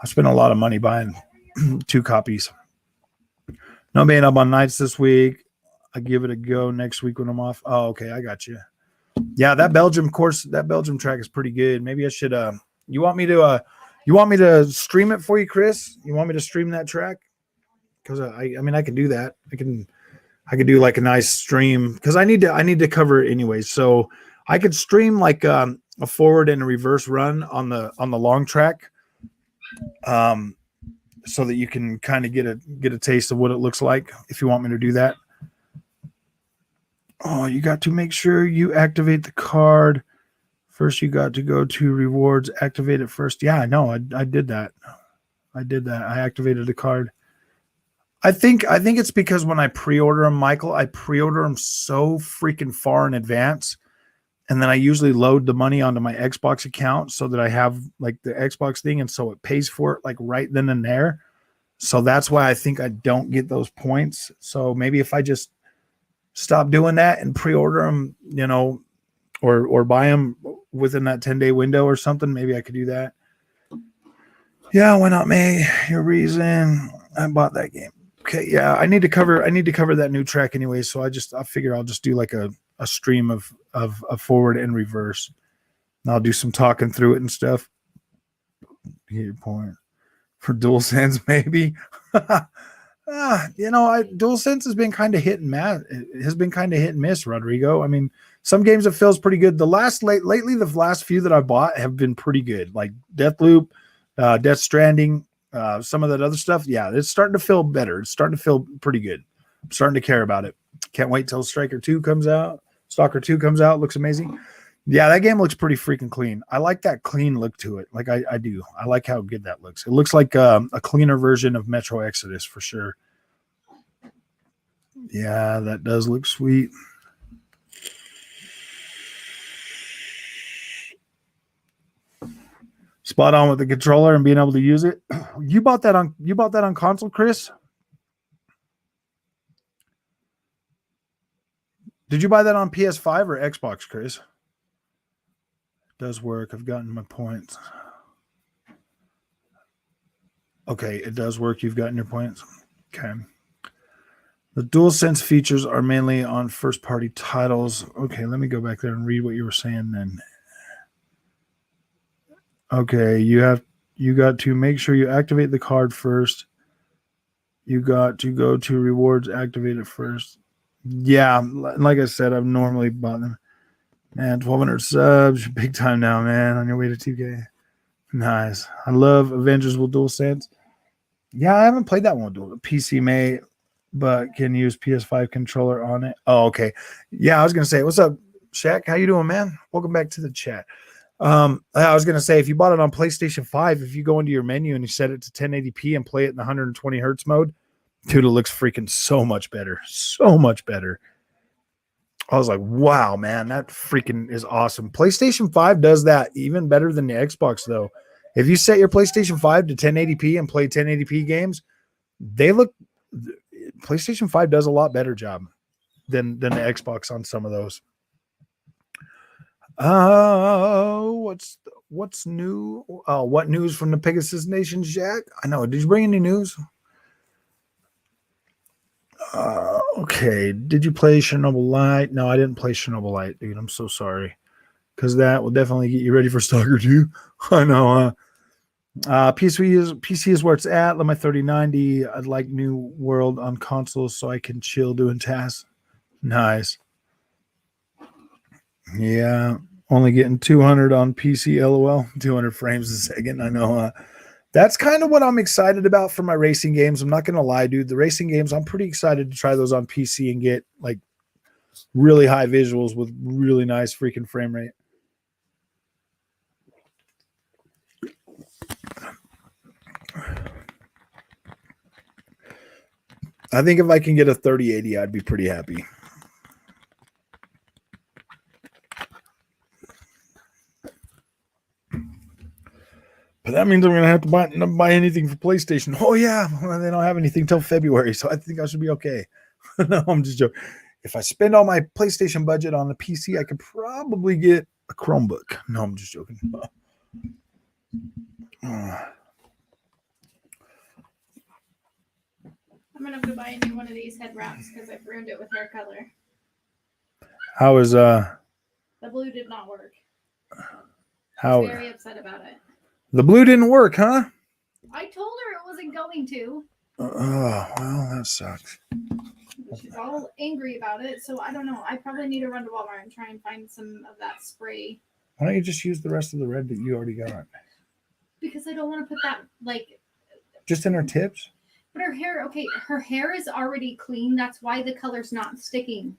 A: a lot of money buying 2 copies. No being up on nights this week. I give it a go next week when I'm off. Oh, okay, I got you. Yeah, that Belgium track is pretty good. Maybe I should you want me to stream it for you, Chris? You want me to stream that track? Because I mean I can do that. I can do like a nice stream because I need to cover it anyway. So I could stream like a forward and a reverse run on the long track, so that you can kind of get a taste of what it looks like if you want me to do that. Oh, you got to make sure you activate the card first. You got to go to rewards, activate it first. Yeah, I know. I did that. I activated the card. I think it's because when I pre-order them, Michael, I pre-order them so freaking far in advance. And then I usually load the money onto my Xbox account so that I have like the Xbox thing. And so it pays for it like right then and there. So that's why I think I don't get those points. So maybe if I just stop doing that and pre-order them, or buy them within that 10-day window or something, maybe I could do that. Yeah, why not, May? Your reason I bought that game. Okay, yeah, I need to cover that new track anyway, so I figure I'll just do like a stream of forward and reverse. And I'll do some talking through it and stuff. Get your point. For DualSense, maybe. DualSense has been kind of hit and miss, Rodrigo. I mean, some games it feels pretty good. Lately, the last few that I bought have been pretty good, like Deathloop, Death Stranding, some of that other stuff. Yeah, it's starting to feel better. It's starting to feel pretty good. I'm starting to care about it. Can't wait till Stalker 2 comes out. Looks amazing. Yeah, that game looks pretty freaking clean. I like that clean look to it. Like I do. I like how good that looks. It looks like a cleaner version of Metro Exodus for sure. Yeah, that does look sweet. Spot on with the controller and being able to use it. You bought that on console, Chris? Did you buy that on PS5 or Xbox, Chris? Does work. I've gotten my points. Okay, it does work. You've gotten your points. Okay. The DualSense features are mainly on first-party titles. Okay, let me go back there and read what you were saying then. Okay, you got to make sure you activate the card first. You got to go to rewards, activate it first. Yeah, like I said, I've normally bought them. Man, 1,200 subs, big time now, man. On your way to 2K. Nice. I love Avengers with DualSense. Yeah, I haven't played that one with dual PC may, but can use PS5 controller on it. Oh, okay. Yeah, I was gonna say, what's up, Shaq? How you doing, man? Welcome back to the chat. I was gonna say, if you bought it on PlayStation 5, if you go into your menu and you set it to 1080p and play it in the 120 hertz mode, dude, it looks freaking so much better. So much better. I was like, wow, man, that freaking is awesome. PlayStation 5 does that even better than the Xbox, though. If you set your PlayStation 5 to 1080p and play 1080p games, PlayStation 5 does a lot better job than the Xbox on some of those. What's new? Oh, what news from the Pegasus Nation, Jack? I know. Did you bring any news? Okay. Did you play Chernobyl Light? No, I didn't play Chernobyl Light, dude. I'm so sorry. Because that will definitely get you ready for Stalker 2. I know. PC is where it's at. Let my 3090. I'd like New World on consoles so I can chill doing tasks. Nice. Yeah, only getting 200 on PC. LOL, 200 frames a second. I know. That's kind of what I'm excited about for my racing games. I'm not gonna lie, dude. The racing games, I'm pretty excited to try those on PC and get like really high visuals with really nice freaking frame rate. I think if I can get a 3080, I'd be pretty happy. But that means I'm going to have to not buy anything for PlayStation. Oh, yeah. Well, they don't have anything till February, so I think I should be okay. No, I'm just joking. If I spend all my PlayStation budget on the PC, I could probably get a Chromebook. No, I'm just joking.
G: I'm gonna have to buy a new one of these head wraps because I've ruined it with hair color.
A: How is
G: The blue did not work. I
A: how
G: was very upset about it.
A: the blue didn't work, huh?
G: I told her it wasn't going to.
A: Oh, well, that sucks.
G: She's all angry about it, so I don't know. I probably need to run to Walmart and try and find some of that spray.
A: Why don't you just use the rest of the red that you already got?
G: Because I don't want to put that, like...
A: Just in her tips?
G: But her hair, okay, her hair is already clean. That's why the color's not sticking.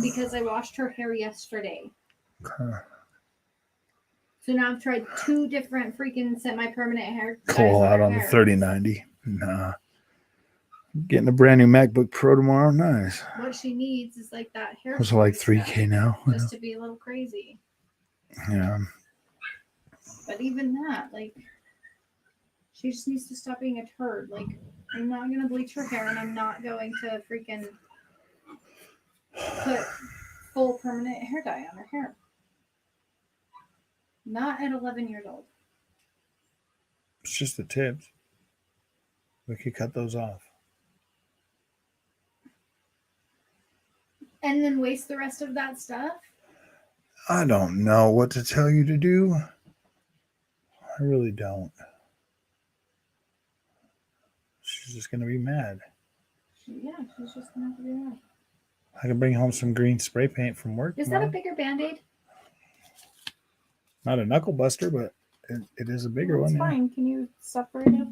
G: Because I washed her hair yesterday.
A: Huh.
G: So now I've tried 2 different freaking semi-permanent hair.
A: Call out on the 3090. Nah. Getting a brand new MacBook Pro tomorrow. Nice.
G: What she needs is like that hair.
A: Those are like
G: spray
A: $3K
G: stuff,
A: now.
G: just to be a little crazy.
A: Yeah.
G: But even that, like, she just needs to stop being a turd. Like, I'm not going to bleach her hair, and I'm not going to freaking put full permanent hair dye on her hair. Not at 11 years old.
A: It's just the tips. We could cut those off.
G: And then waste the rest of that stuff?
A: I don't know what to tell you to do. I really don't. She's just going to be mad.
G: Yeah, she's just going to have to be mad.
A: I can bring home some green spray paint from work.
G: Is that a bigger Band-Aid?
A: Not a knuckle buster, but it is a bigger one.
G: It's fine. Can you separate it?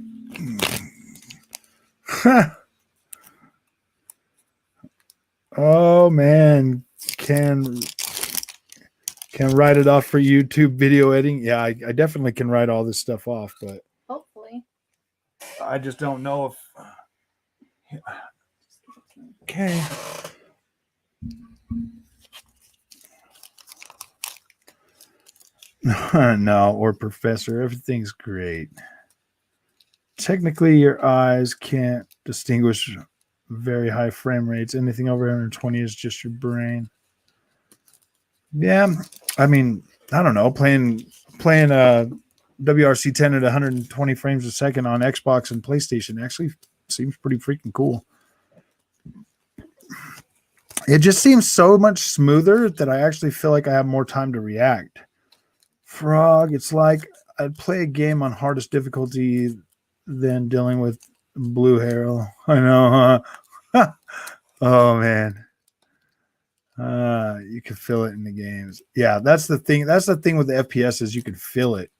A: Oh man, can write it off for YouTube video editing. Yeah, I definitely can write all this stuff off, but
G: Hopefully.
A: I just don't know if. Okay. No, or professor, everything's great. Technically, your eyes can't distinguish very high frame rates. Anything over 120 is just your brain. Yeah, I mean, I don't know. Playing WRC 10 at 120 frames a second on Xbox and PlayStation actually seems pretty freaking cool. It just seems so much smoother that I actually feel like I have more time to react. Frog, it's like I'd play a game on hardest difficulty than dealing with blue hair. I know, huh? Oh man. You can feel it in the games. Yeah, that's the thing. That's the thing with the FPS is you can feel it.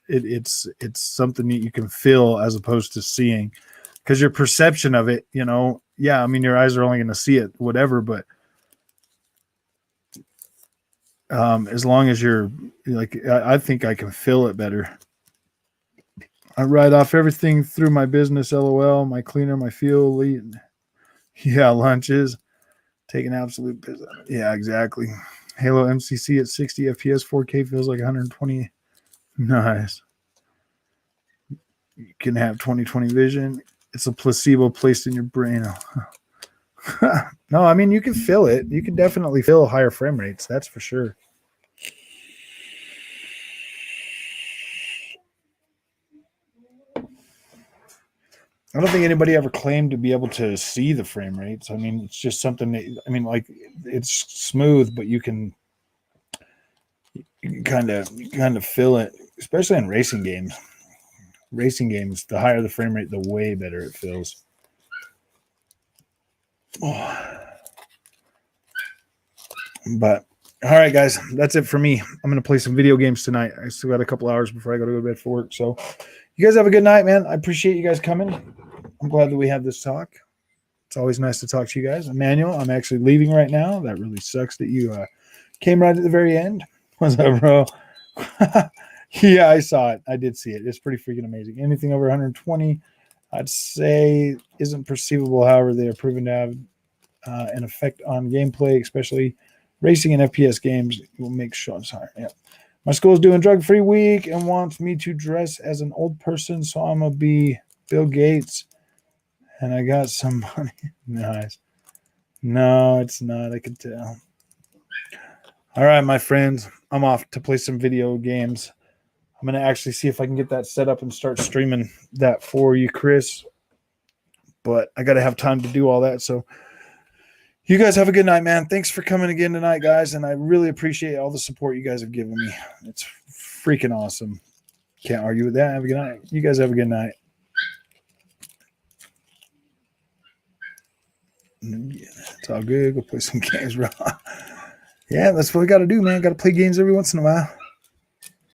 A: It's something that you can feel as opposed to seeing, because your perception of it, you know, yeah, I mean your eyes are only going to see it, whatever, but as long as you're like, I think I can feel it better. I write off everything through my business, LOL, my cleaner, my fuel, lead. Yeah, lunches, taking absolute piss. Yeah, exactly. Halo MCC at 60 FPS, 4K feels like 120. Nice. You can have 20/20 vision. It's a placebo placed in your brain. No, I mean, you can feel it. You can definitely feel higher frame rates. That's for sure. I don't think anybody ever claimed to be able to see the frame rates. I mean, it's just something that, I mean, like, it's smooth, but you can kind of feel it, especially in racing games. Racing games, the higher the frame rate, the way better it feels. Oh. But All right, guys, that's it for me. I'm gonna play some video games tonight. I still got a couple hours before I go to bed for work. So, you guys have a good night, man. I appreciate you guys coming. I'm glad that we had this talk. It's always nice to talk to you guys. Emmanuel, I'm actually leaving right now. That really sucks that you came right at the very end. What's up, bro? Yeah, I saw it. I did see it. It's pretty freaking amazing. Anything over 120, I'd say, isn't perceivable. However, they are proven to have an effect on gameplay, especially racing and FPS games. It will make sure. Sorry. Yeah. My school is doing drug-free week and wants me to dress as an old person, so I'm going to be Bill Gates. And I got some money. Nice. No, it's not. I can tell. All right, my friends. I'm off to play some video games. I'm going to actually see if I can get that set up and start streaming that for you, Chris. But I got to have time to do all that. So you guys have a good night, man. Thanks for coming again tonight, guys. And I really appreciate all the support you guys have given me. It's freaking awesome. Can't argue with that. Have a good night. You guys have a good night. Yeah, it's all good. Go play some games, bro. Yeah, that's what we got to do, man. Got to play games every once in a while.